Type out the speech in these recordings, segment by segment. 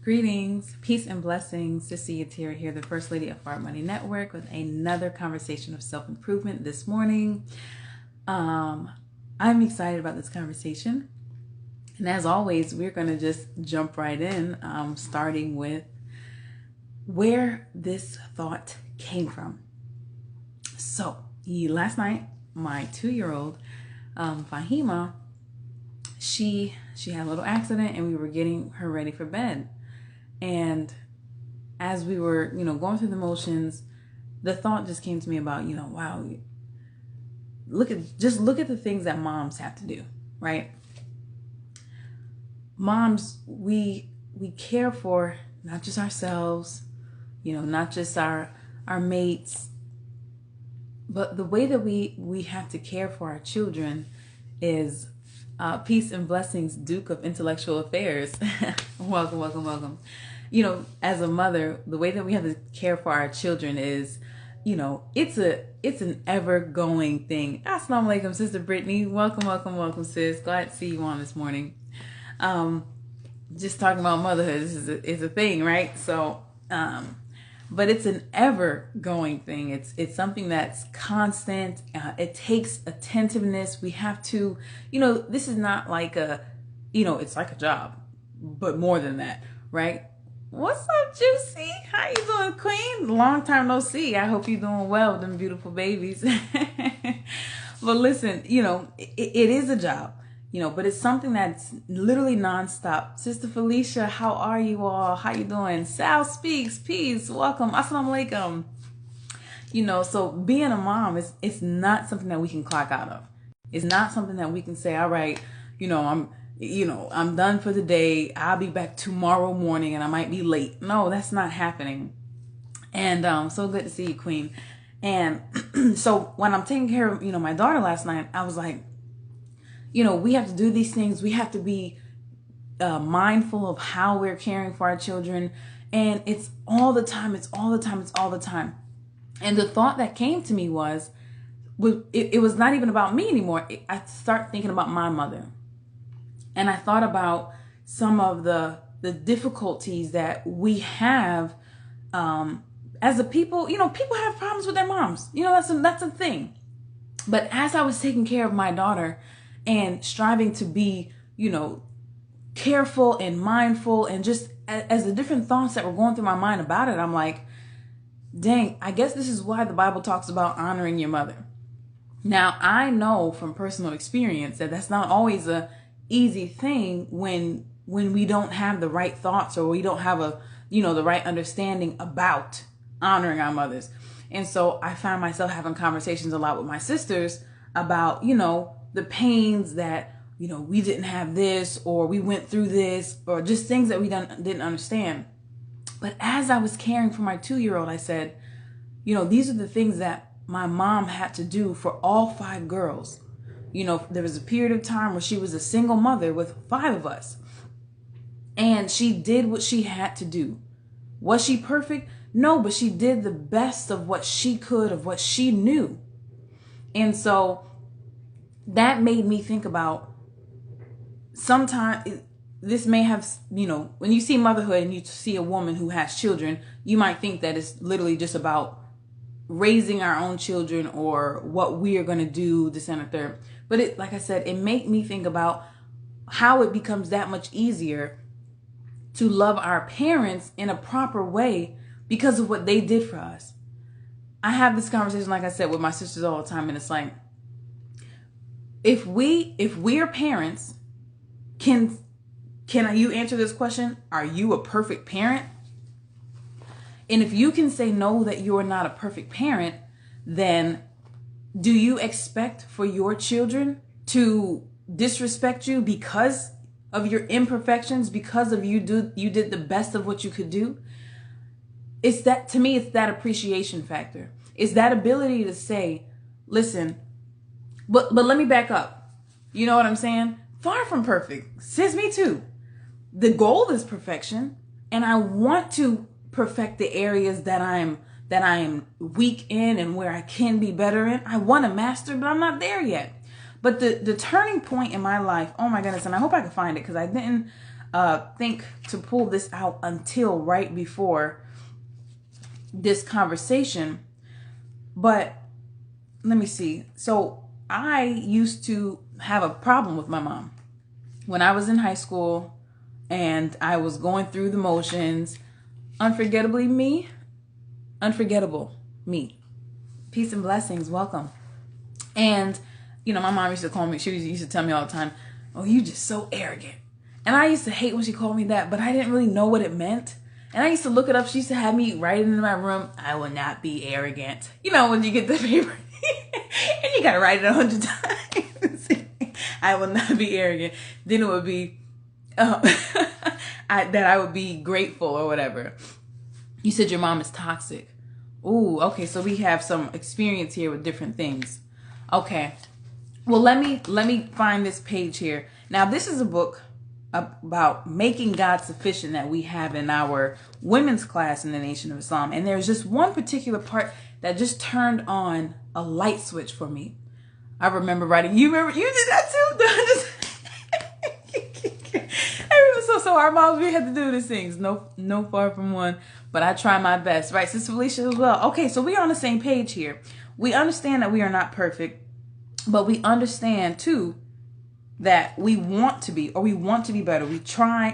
Greetings, peace and blessings. Sissy Atira here, the First Lady of Fart Money Network, with another conversation of self-improvement this morning. I'm excited about this conversation. And as always, we're going to just jump right in, starting with where this thought came from. So, last night, my 2-year-old, Fahima, she had a little accident and we were getting her ready for bed. And as we were, going through the motions, the thought just came to me about, wow, look at the things that moms have to do, right? Moms, we care for not just ourselves, not just our mates, but the way that we have to care for our children is peace and blessings, Duke of Intellectual Affairs. Welcome. As a mother, the way that we have to care for our children is, it's an ever-going thing. Assalamu alaikum, Sister Brittany. Welcome, sis. Glad to see you on this morning. Just talking about motherhood is a thing, right? So, but it's an ever-going thing. It's something that's constant. It takes attentiveness. We have to, this is not like it's like a job, but more than that, right? What's up, Juicy? How you doing, Queen? Long time no see. I hope you're doing well with them beautiful babies. But listen, it is a job, but it's something that's literally nonstop. Sister Felicia, how are you all? How you doing? Sal speaks, peace, welcome, assalamu alaikum. So being a mom it's not something that we can clock out of. It's not something that we can say, all right, I'm done for the day. I'll be back tomorrow morning and I might be late. No, that's not happening. And so good to see you, Queen. And so when I'm taking care of, my daughter last night, I was like, we have to do these things. We have to be mindful of how we're caring for our children. And it's all the time. And the thought that came to me was, it was not even about me anymore. I start thinking about my mother. And I thought about some of the difficulties that we have as a people. People have problems with their moms. That's a thing. But as I was taking care of my daughter and striving to be, careful and mindful, and just as the different thoughts that were going through my mind about it, I'm like, dang, I guess this is why the Bible talks about honoring your mother. Now, I know from personal experience that that's not always a easy thing when we don't have the right thoughts, or we don't have the right understanding about honoring our mothers. And so I find myself having conversations a lot with my sisters about, the pains that, we didn't have this, or we went through this, or just things that we didn't understand. But as I was caring for my 2-year-old, I said, these are the things that my mom had to do for all 5 girls. There was a period of time where she was a single mother with 5 of us. And she did what she had to do. Was she perfect? No, but she did the best of what she could, of what she knew. And so that made me think about, sometimes this may have, when you see motherhood and you see a woman who has children, you might think that it's literally just about raising our own children or what we are going to do, this and the third. But like I said, it made me think about how it becomes that much easier to love our parents in a proper way because of what they did for us. I have this conversation, like I said, with my sisters all the time, and it's like, if we're parents, can you answer this question? Are you a perfect parent? And if you can say no, that you're not a perfect parent, then do you expect for your children to disrespect you because of your imperfections, because of you did the best of what you could do? It's that, to me, it's that appreciation factor. It's that ability to say, listen, but let me back up. You know what I'm saying? Far from perfect. Says me too. The goal is perfection, and I want to perfect the areas that I'm weak in and where I can be better in. I want to master, but I'm not there yet. But the turning point in my life, oh my goodness, and I hope I can find it because I didn't think to pull this out until right before this conversation. But let me see. So I used to have a problem with my mom when I was in high school and I was going through the motions. Unforgetable me. Peace and blessings. Welcome. And, you know, my mom used to call me, she used to tell me all the time, oh, you just so arrogant. And I used to hate when she called me that, but I didn't really know what it meant. And I used to look it up. She used to have me write it in my room. I will not be arrogant. You know, when you get the paper and you got to write it 100 times. I will not be arrogant. Then it would be that I would be grateful or whatever. You said your mom is toxic. Ooh, okay. So we have some experience here with different things. Okay. Well, let me find this page here. Now, this is a book about making God sufficient that we have in our women's class in the Nation of Islam. And there's just one particular part that just turned on a light switch for me. I remember writing, you did that too? I remember, so our moms, we had to do these things. No far from one, but I try my best. Right, Sister Felicia as well. Okay, so we're on the same page here. We understand that we are not perfect, but we understand too that we want to be, or we want to be better. We try.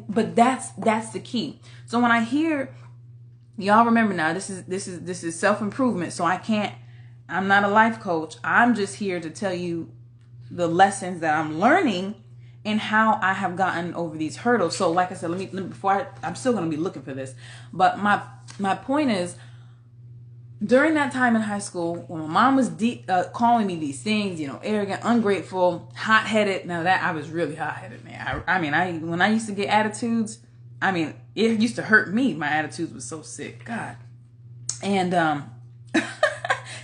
But that's the key. So when I hear, y'all remember now, this is self-improvement. So I'm not a life coach. I'm just here to tell you the lessons that I'm learning and how I have gotten over these hurdles. So like I said, I'm still going to be looking for this. But my point is, during that time in high school, when my mom was calling me these things, you know, arrogant, ungrateful, hot-headed. Now that I was really hot-headed, man. When I used to get attitudes, it used to hurt me. My attitudes were so sick. God. And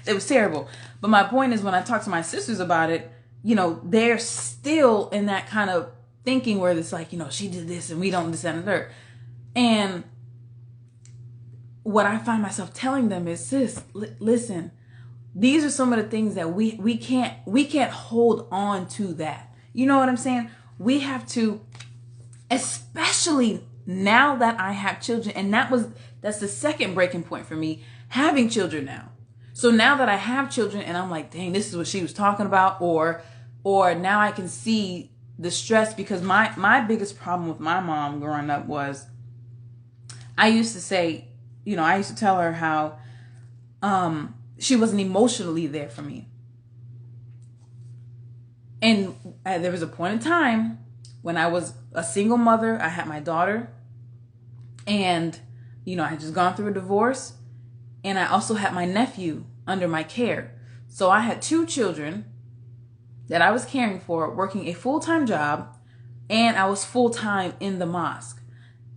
it was terrible. But my point is, when I talk to my sisters about it, you know, they're still in that kind of thinking where it's like, you know, she did this and we don't this and the third. And what I find myself telling them is, sis, listen, these are some of the things that we can't hold on to that. You know what I'm saying? We have to, especially now that I have children, and that's the second breaking point for me, having children now. So now that I have children and I'm like, dang, this is what she was talking about, or now I can see the stress, because my biggest problem with my mom growing up was, I used to say, you know, I used to tell her how she wasn't emotionally there for me. And there was a point in time when I was a single mother. I had my daughter, and, you know, I had just gone through a divorce, and I also had my nephew under my care. So I had two children that I was caring for, working a full-time job, and I was full-time in the mosque.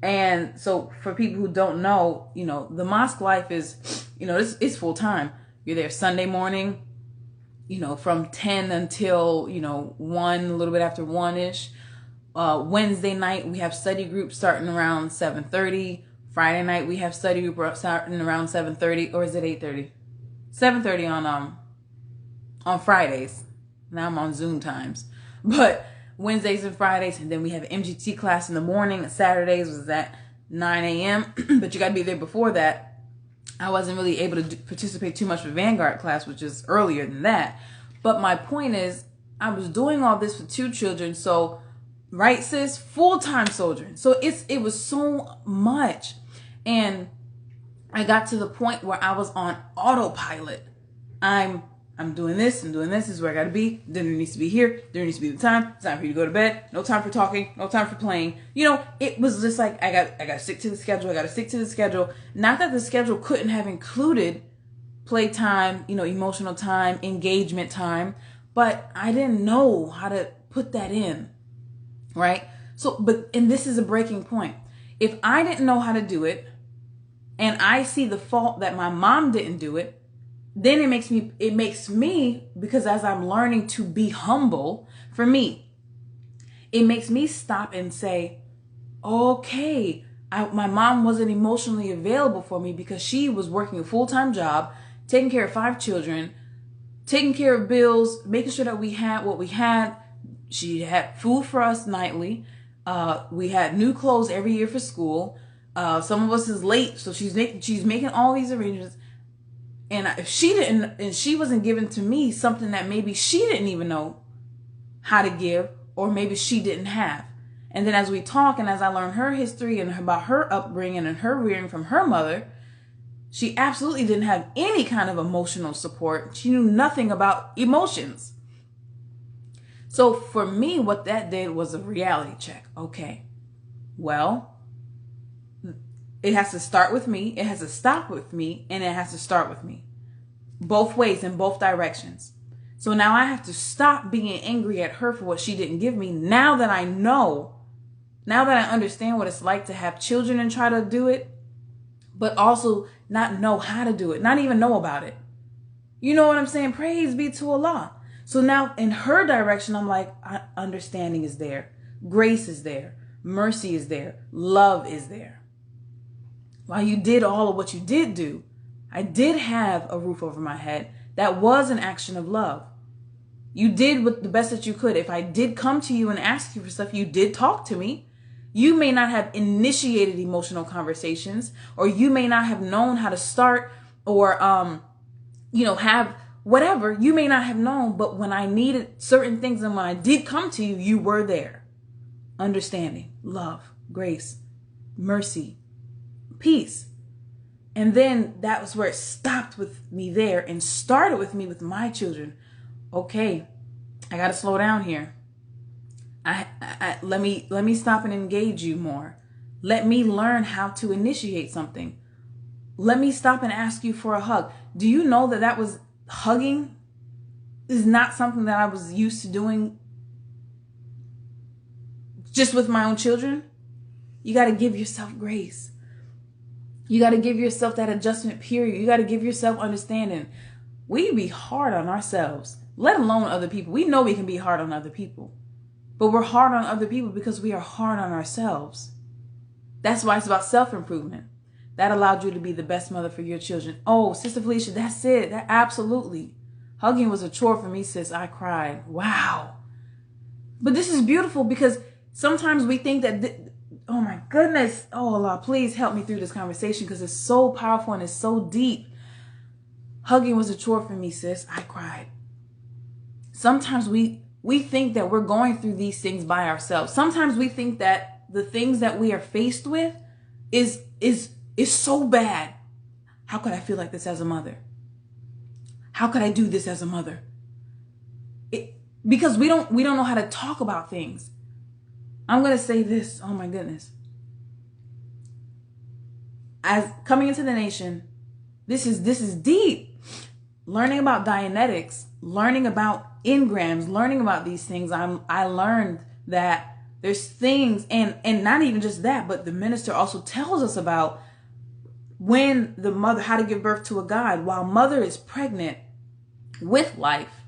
And so for people who don't know, you know, the mosque life is, you know, it's full-time. You're there Sunday morning, you know, from 10 until, you know, 1, a little bit after 1-ish. Wednesday night, we have study groups starting around 7:30. Friday night, we have study group starting around 7:30, or is it 8:30? 7:30 on Fridays. Now I'm on Zoom times, but Wednesdays and Fridays, and then we have an MGT class in the morning. Saturdays was at 9 a.m., but you got to be there before that. I wasn't really able to participate too much with Vanguard class, which is earlier than that. But my point is, I was doing all this for two children, so right, sis, full-time soldier. So it was so much. And I got to the point where I was on autopilot. I'm doing this, this is where I gotta be, dinner needs to be here, there needs to be the time, it's time for you to go to bed, no time for talking, no time for playing. You know, it was just like, I gotta stick to the schedule, Not that the schedule couldn't have included playtime, you know, emotional time, engagement time, but I didn't know how to put that in, right? So, and this is a breaking point. If I didn't know how to do it, and I see the fault that my mom didn't do it, then it makes me, because as I'm learning to be humble, for me, it makes me stop and say, okay, my mom wasn't emotionally available for me because she was working a full-time job, taking care of 5 children, taking care of bills, making sure that we had what we had. She had food for us nightly. We had new clothes every year for school. Some of us is late, so she's making all these arrangements. And if she didn't, and she wasn't giving to me something that maybe she didn't even know how to give, or maybe she didn't have. And then as we talk and as I learn her history and about her upbringing and her rearing from her mother, she absolutely didn't have any kind of emotional support. She knew nothing about emotions. So for me, what that did was a reality check. Okay, well, it has to start with me, it has to stop with me, and it has to start with me. Both ways, in both directions. So now I have to stop being angry at her for what she didn't give me. Now that I know, now that I understand what it's like to have children and try to do it, but also not know how to do it, not even know about it. You know what I'm saying? Praise be to Allah. So now in her direction, I'm like, understanding is there. Grace is there. Mercy is there. Love is there. While you did all of what you did do, I did have a roof over my head. That was an action of love. You did with the best that you could. If I did come to you and ask you for stuff, you did talk to me. You may not have initiated emotional conversations, or you may not have known how to start, or, have whatever. You may not have known, but when I needed certain things and when I did come to you, you were there. Understanding, love, grace, mercy, peace. And then that was where it stopped with me there and started with me with my children. Okay, I got to slow down here. Let me stop and engage you more. Let me learn how to initiate something. Let me stop and ask you for a hug. Do you know that was hugging is not something that I was used to doing just with my own children? You got to give yourself grace. You got to give yourself that adjustment period. You got to give yourself understanding. We be hard on ourselves, let alone other people. We know we can be hard on other people, but we're hard on other people because we are hard on ourselves. That's why it's about self-improvement. That allowed you to be the best mother for your children. Oh, Sister Felicia, that's it. That absolutely. Hugging was a chore for me, sis. I cried. Wow. But this is beautiful because sometimes we think that, oh my goodness. Oh Allah, please help me through this conversation because it's so powerful and it's so deep. Hugging was a chore for me, sis. I cried. Sometimes we think that we're going through these things by ourselves. Sometimes we think that the things that we are faced with is so bad. How could I feel like this as a mother? How could I do this as a mother? Because we don't know how to talk about things. I'm going to say this. Oh my goodness. As coming into the nation, this is deep. Learning about Dianetics, learning about engrams, learning about these things, I learned that there's things, and not even just that, but the minister also tells us about when the mother, how to give birth to a guide while mother is pregnant with life.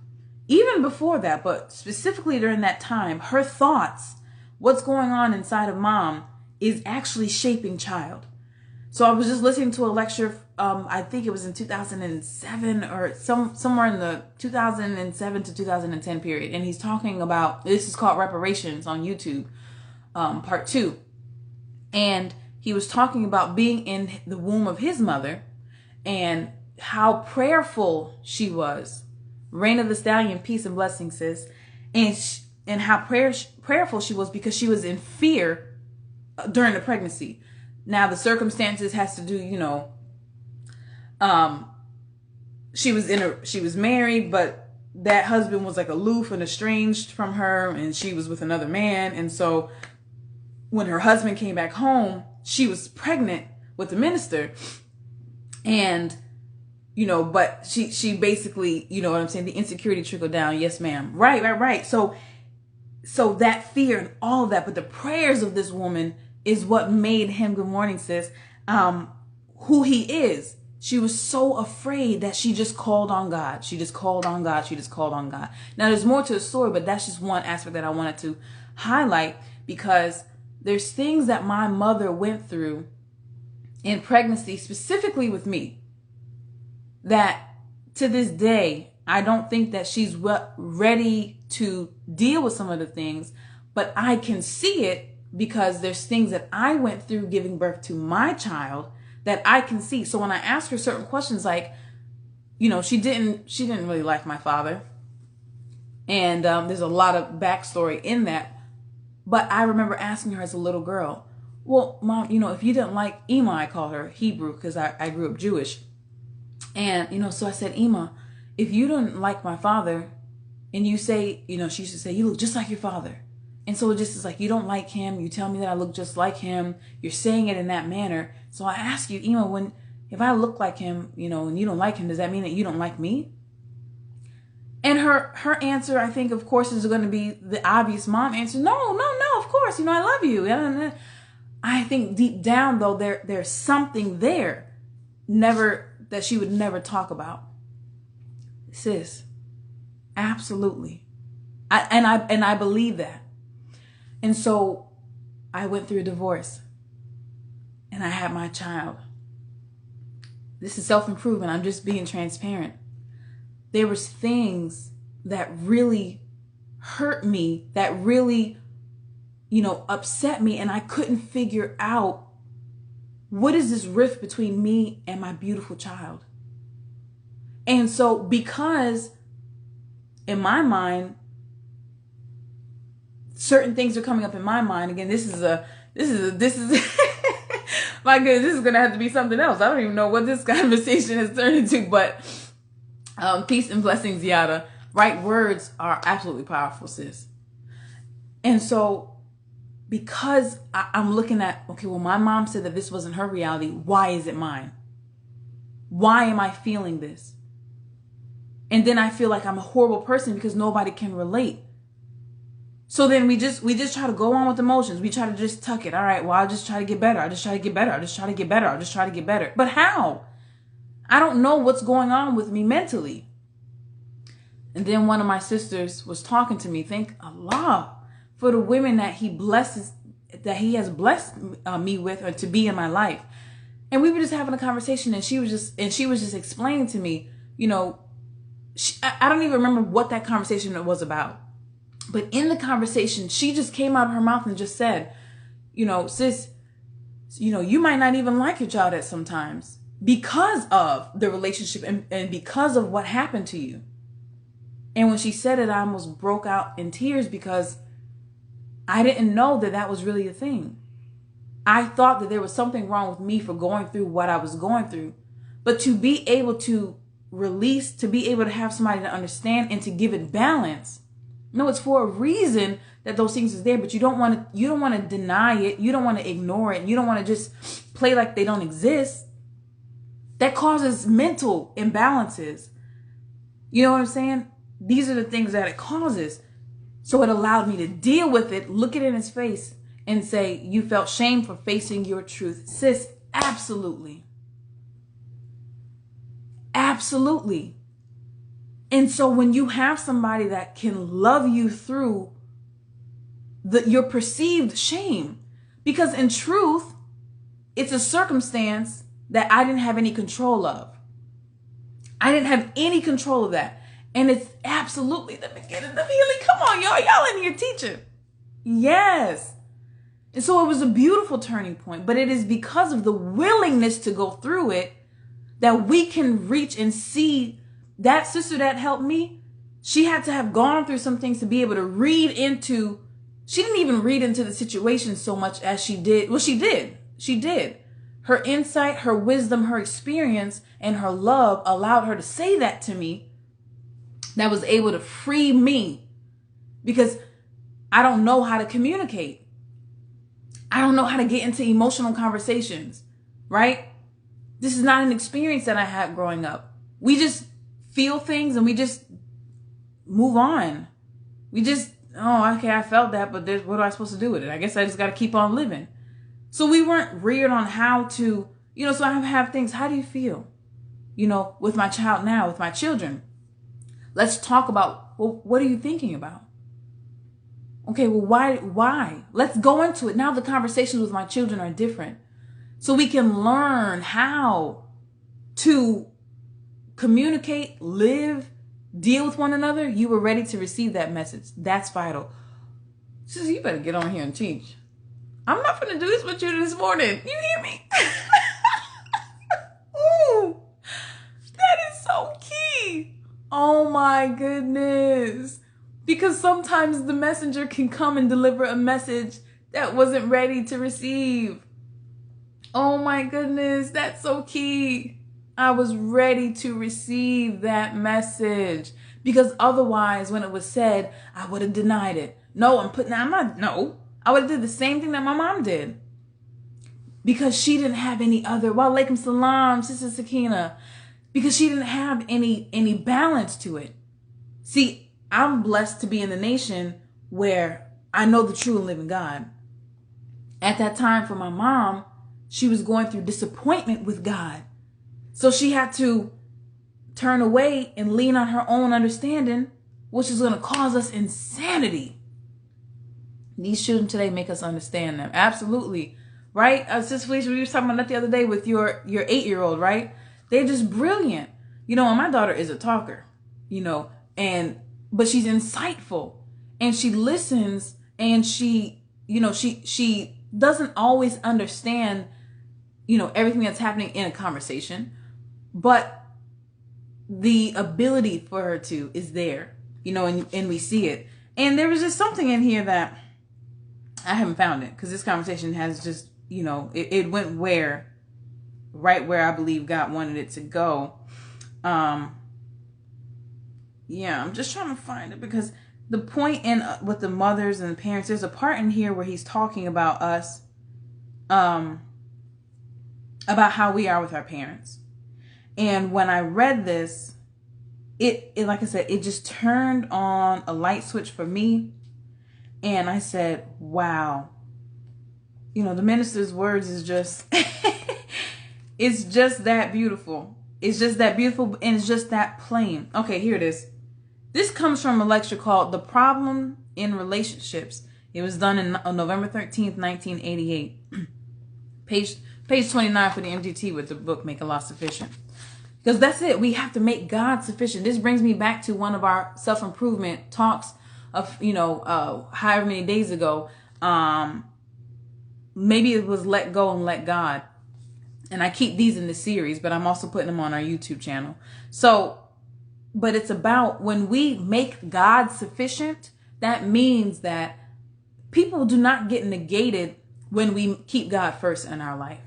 Even before that, but specifically during that time, her thoughts, what's going on inside of mom is actually shaping child. So I was just listening to a lecture, I think it was in 2007 or somewhere in the 2007 to 2010 period. And he's talking about, this is called Reparations on YouTube, part 2. And he was talking about being in the womb of his mother and how prayerful she was. Reign of the Stallion, peace and blessings, sis. And how prayerful she was because she was in fear during the pregnancy. Now the circumstances has to do, she was married, but that husband was like aloof and estranged from her, and she was with another man. And so when her husband came back home, she was pregnant with the minister, and but she basically, you know what I'm saying, the insecurity trickled down. Yes, ma'am. Right. So that fear and all of that, but the prayers of this woman is what made him, good morning, sis, who he is. She was so afraid that she just called on God. She just called on God. Now there's more to the story, but that's just one aspect that I wanted to highlight, because there's things that my mother went through in pregnancy, specifically with me, that to this day, I don't think that she's ready to deal with some of the things, but I can see it because there's things that I went through giving birth to my child that I can see. So when I ask her certain questions, like, she didn't really like my father. And there's a lot of backstory in that. But I remember asking her as a little girl, well, Mom, if you didn't like Ema, I call her Hebrew because I grew up Jewish. And, so I said, Ema, if you didn't like my father and you say, she used to say, you look just like your father. And so it just is like, you don't like him. You tell me that I look just like him. You're saying it in that manner. So I ask you, Ema, if I look like him, and you don't like him, does that mean that you don't like me? And her answer, I think, of course, is going to be the obvious mom answer. No, of course. I love you. I think deep down, though, there's something there that she would never talk about. Sis, absolutely. I believe that. And so I went through a divorce and I had my child. This is self-improvement. I'm just being transparent. There was things that really hurt me, that really, upset me. And I couldn't figure out, what is this rift between me and my beautiful child? And so because in my mind, certain things are coming up in my mind. Again, this is my goodness, this is going to have to be something else. I don't even know what this conversation has turned into, but peace and blessings, yada. Right words are absolutely powerful, sis. And so because I'm looking at, okay, well, my mom said that this wasn't her reality. Why is it mine? Why am I feeling this? And then I feel like I'm a horrible person because nobody can relate. So then we just try to go on with emotions. We try to just tuck it. All right, well, I'll just try to get better. I'll just try to get better. I'll just try to get better. I'll just try to get better. But how? I don't know what's going on with me mentally. And then one of my sisters was talking to me. Thank Allah for the women that He has blessed me with, or to be in my life. And we were just having a conversation, and she was just explaining to me, I don't even remember what that conversation was about. But in the conversation, she just came out of her mouth and just said, sis, you might not even like your child at sometimes because of the relationship and because of what happened to you. And when she said it, I almost broke out in tears because I didn't know that was really a thing. I thought that there was something wrong with me for going through what I was going through. But to be able to release, to be able to have somebody to understand and to give it balance. No, it's for a reason that those things is there, but you don't want to deny it. You don't want to ignore it. You don't want to just play like they don't exist. That causes mental imbalances. You know what I'm saying? These are the things that it causes. So it allowed me to deal with it, look it in his face and say, you felt shame for facing your truth. Sis, absolutely. Absolutely. And so when you have somebody that can love you through your perceived shame, because in truth, it's a circumstance that I didn't have any control of. I didn't have any control of that. And it's absolutely the beginning of healing. Come on, y'all in here teaching. Yes. And so it was a beautiful turning point, but it is because of the willingness to go through it that we can reach and see. That sister that helped me, she had to have gone through some things to be able to read into, she didn't even read into the situation so much as she did. Well, she did. She did. Her insight, her wisdom, her experience, and her love allowed her to say that to me. That was able to free me because I don't know how to communicate. I don't know how to get into emotional conversations, right? This is not an experience that I had growing up. We just feel things and we just move on. We just, okay, I felt that, but what am I supposed to do with it? I guess I just got to keep on living. So we weren't reared on how to, so I have things. How do you feel? With my child now, with my children. Let's talk about, well, what are you thinking about? Okay, well, why? Let's go into it. Now the conversations with my children are different. So we can learn how to communicate, live, deal with one another. You were ready to receive that message. That's vital. So you better get on here and teach. I'm not going to do this with you this morning. You hear me? Ooh, that is so key. Oh my goodness. Because sometimes the messenger can come and deliver a message that wasn't ready to receive. Oh my goodness, that's so key. I was ready to receive that message, because otherwise when it was said, I would have denied it. No, I would have did the same thing that my mom did, because she didn't have any other, wa alaikum salam, Sister Sakina, because she didn't have any balance to it. See, I'm blessed to be in the nation where I know the true and living God. At that time for my mom, she was going through disappointment with God. So she had to turn away and lean on her own understanding, which is going to cause us insanity. These children today make us understand them. Absolutely. Right? Sister Felicia, we were talking about that the other day with your 8-year-old, right? They're just brilliant. And my daughter is a talker, but she's insightful, and she listens, and she doesn't always understand, everything that's happening in a conversation, but the ability for her to is there, and we see it. And there was just something in here that I haven't found it, because this conversation has just, it went right where I believe God wanted it to go. Yeah, I'm just trying to find it, because the point with the mothers and the parents, there's a part in here where he's talking about us, about how we are with our parents. And when I read this, it like I said, it just turned on a light switch for me. And I said, wow, the minister's words is just, it's just that beautiful. It's just that beautiful, and it's just that plain. Okay, here it is. This comes from a lecture called The Problem in Relationships. It was done on November 13th, 1988. Page 29 for the MGT with the book Make Allah Sufficient. Because that's it. We have to make God sufficient. This brings me back to one of our self-improvement talks of, however many days ago. Maybe it was Let Go and Let God. And I keep these in the series, but I'm also putting them on our YouTube channel. But it's about when we make God sufficient, that means that people do not get negated when we keep God first in our life.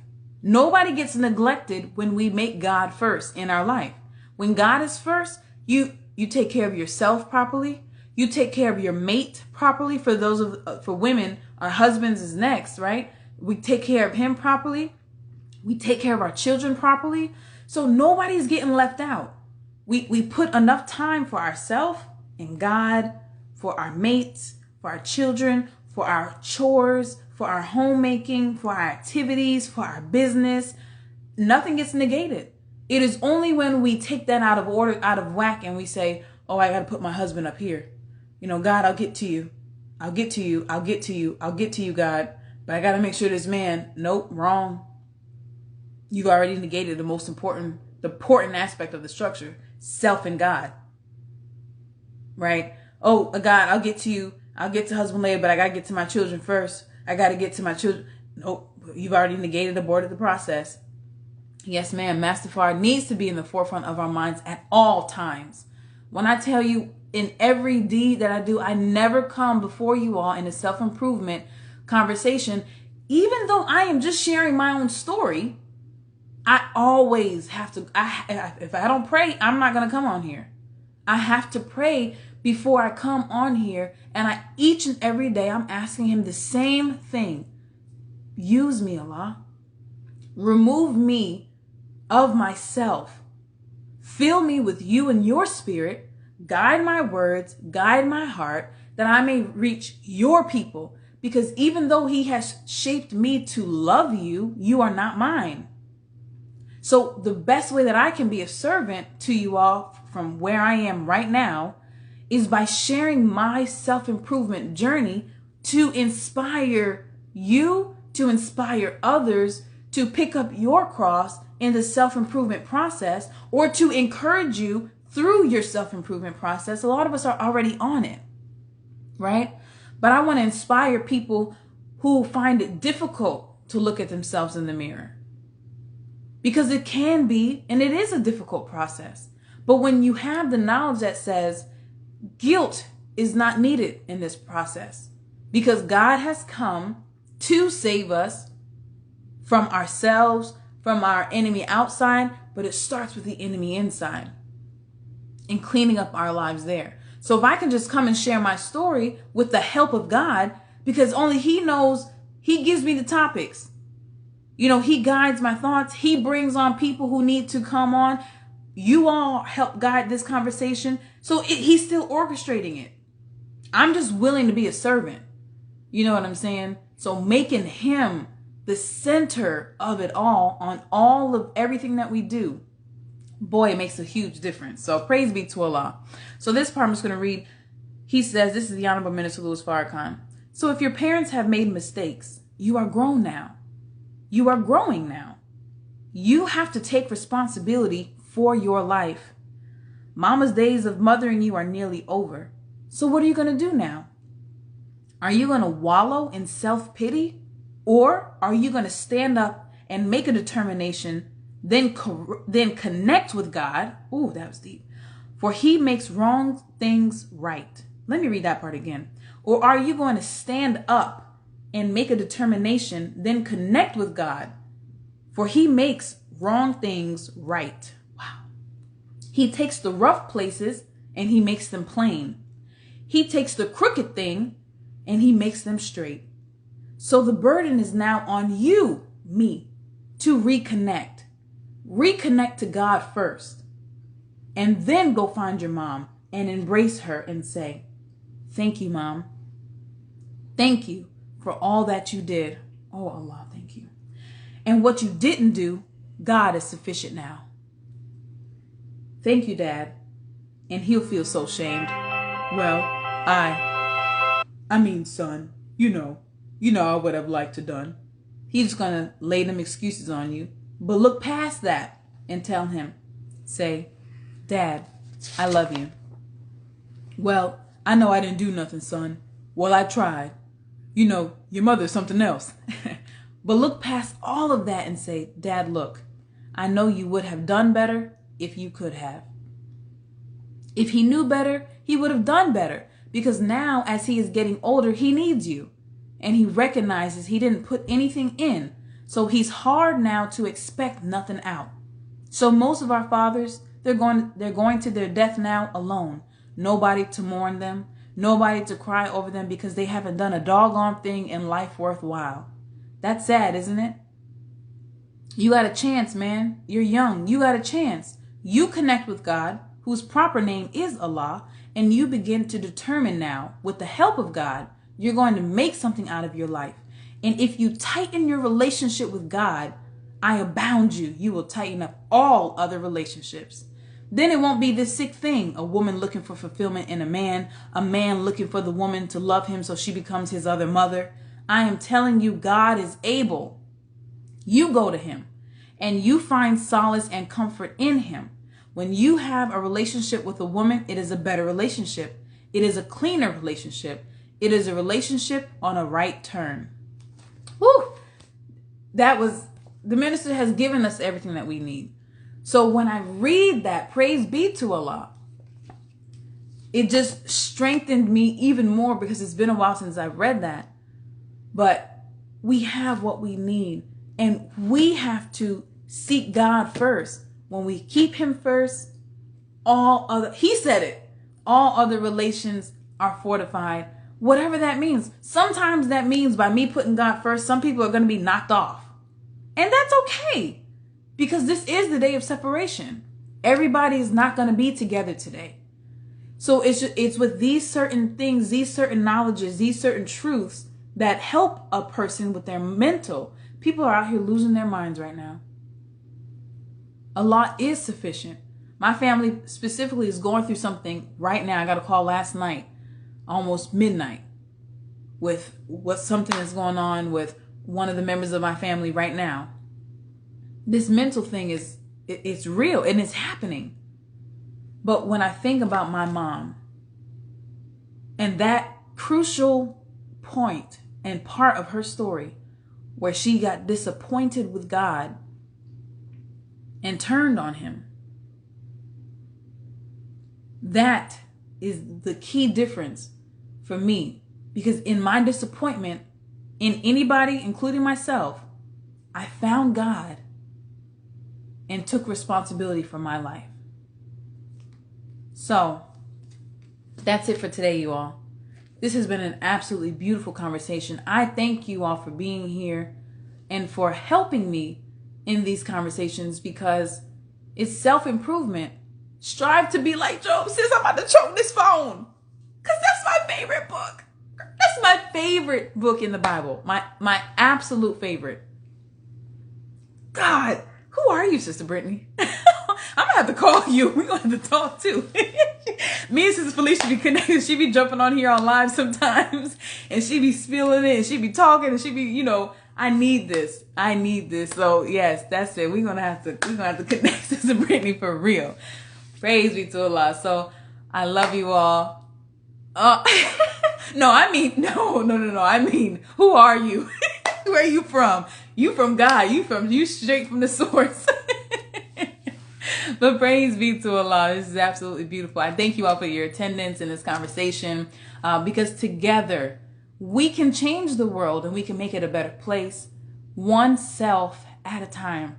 Nobody gets neglected when we make God first in our life. When God is first, you take care of yourself properly. You take care of your mate properly. For women, our husbands is next, right? We take care of him properly. We take care of our children properly. So nobody's getting left out. We put enough time for ourselves and God, for our mates, for our children, for our chores, for our homemaking, for our activities, for our business. Nothing gets negated. It is only when we take that out of order, out of whack, and we say, oh, I got to put my husband up here. God, I'll get to you. I'll get to you. I'll get to you. I'll get to you, God. But I got to make sure this man, nope, wrong. You've already negated the most important aspect of the structure, self and God. Right? Oh, God, I'll get to you. I'll get to husband later, but I got to get to my children first. I got to get to my children. Nope, you've already negated, aborted the process. Yes, ma'am. Mastafar needs to be in the forefront of our minds at all times. When I tell you, in every deed that I do, I never come before you all in a self-improvement conversation. Even though I am just sharing my own story, I always have to, if I don't pray, I'm not going to come on here. I have to pray before I come on here. And each and every day, I'm asking him the same thing. Use me, Allah. Remove me of myself. Fill me with you and your spirit. Guide my words, guide my heart, that I may reach your people. Because even though he has shaped me to love you, you are not mine. So the best way that I can be a servant to you all from where I am right now is by sharing my self-improvement journey to inspire you, to inspire others to pick up your cross in the self-improvement process, or to encourage you through your self-improvement process. A lot of us are already on it, right? But I want to inspire people who find it difficult to look at themselves in the mirror. Because it can be, and it is a difficult process. But when you have the knowledge that says guilt is not needed in this process, because God has come to save us from ourselves, from our enemy outside, but it starts with the enemy inside and cleaning up our lives there. So if I can just come and share my story with the help of God, because only He knows, He gives me the topics. You know, He guides my thoughts. He brings on people who need to come on. You all help guide this conversation. So He's still orchestrating it. I'm just willing to be a servant. You know what I'm saying? So making Him the center of it all, on all of everything that we do, boy, it makes a huge difference. So praise be to Allah. So this part I'm just going to read. He says, this is the Honorable Minister Louis Farrakhan. So if your parents have made mistakes, you are grown now. You are growing now. You have to take responsibility for your life. Mama's days of mothering you are nearly over. So what are you going to do now? Are you going to wallow in self-pity? Or are you going to stand up and make a determination, then connect with God? Ooh, that was deep. For He makes wrong things right. Let me read that part again. Or are you going to stand up and make a determination, then connect with God? For He makes wrong things right. Wow. He takes the rough places and He makes them plain. He takes the crooked thing and He makes them straight. So the burden is now on you, me, to reconnect. Reconnect to God first. And then go find your mom and embrace her and say, thank you, Mom. Thank you for all that you did. Oh, Allah, thank you. And what you didn't do, God is sufficient now. Thank you, Dad. And he'll feel so shamed. Well, I mean, son, you know I would have liked to done. He's just going to lay them excuses on you. But look past that and tell him, say, Dad, I love you. Well, I know I didn't do nothing, son. Well, I tried. You know, your mother's something else. But look past all of that and say, Dad, look, I know you would have done better if you could have. If he knew better, he would have done better. Because now, as he is getting older, he needs you. And he recognizes he didn't put anything in. So he's hard now to expect nothing out. So most of our fathers, they're going to their death now alone. Nobody to mourn them. Nobody to cry over them because they haven't done a doggone thing in life worthwhile. That's sad, isn't it? You got a chance, man. You're young. You got a chance. You connect with God, whose proper name is Allah, and you begin to determine now, with the help of God, you're going to make something out of your life. And if you tighten your relationship with God, I abound you. You will tighten up all other relationships. Then it won't be this sick thing, a woman looking for fulfillment in a man looking for the woman to love him so she becomes his other mother. I am telling you, God is able. You go to him and you find solace and comfort in him. When you have a relationship with a woman, it is a better relationship. It is a cleaner relationship. It is a relationship on a right turn. Whew. The minister has given us everything that we need. So when I read that, praise be to Allah, it just strengthened me even more because it's been a while since I've read that. But we have what we need, and we have to seek God first. When we keep him first, he said it, all other relations are fortified. Whatever that means. Sometimes that means by me putting God first, some people are going to be knocked off. And that's okay. Because this is the day of separation. Everybody is not going to be together today. So it's with these certain things, these certain knowledges, these certain truths that help a person with their mental. People are out here losing their minds right now. Allah is sufficient. My family specifically is going through something right now. I got a call last night, almost midnight, with something that's going on with one of the members of my family right now. This mental thing it's real and it's happening. But when I think about my mom and that crucial point and part of her story where she got disappointed with God and turned on him. That is the key difference for me, because in my disappointment in anybody, including myself, I found God and took responsibility for my life. So that's it for today, you all. This has been an absolutely beautiful conversation. I thank you all for being here and for helping me in these conversations, because it's self-improvement. Strive to be like Job. Sis, I'm about to choke this phone, because that's my favorite book. That's my favorite book in the Bible. My absolute favorite. God, who are you, Sister Brittany? I'm going to have to call you. We're going to have to talk too. Me and Sister Felicia be connected. She be jumping on here on live sometimes, and she be spilling it, and she be talking, and she be, I need this. So yes, that's it. We're gonna have to connect Sister Brittany for real. Praise be to Allah. So I love you all. No. I mean, who are you? Where are you from? You from God. You straight from the source. But praise be to Allah. This is absolutely beautiful. I thank you all for your attendance in this conversation, because together we can change the world and we can make it a better place, one self at a time.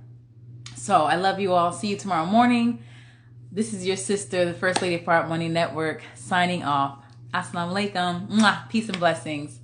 So I love you all. See you tomorrow morning. This is your sister, the First Lady of Part Money Network, signing off. Assalamu alaikum. Mwah. Peace and blessings.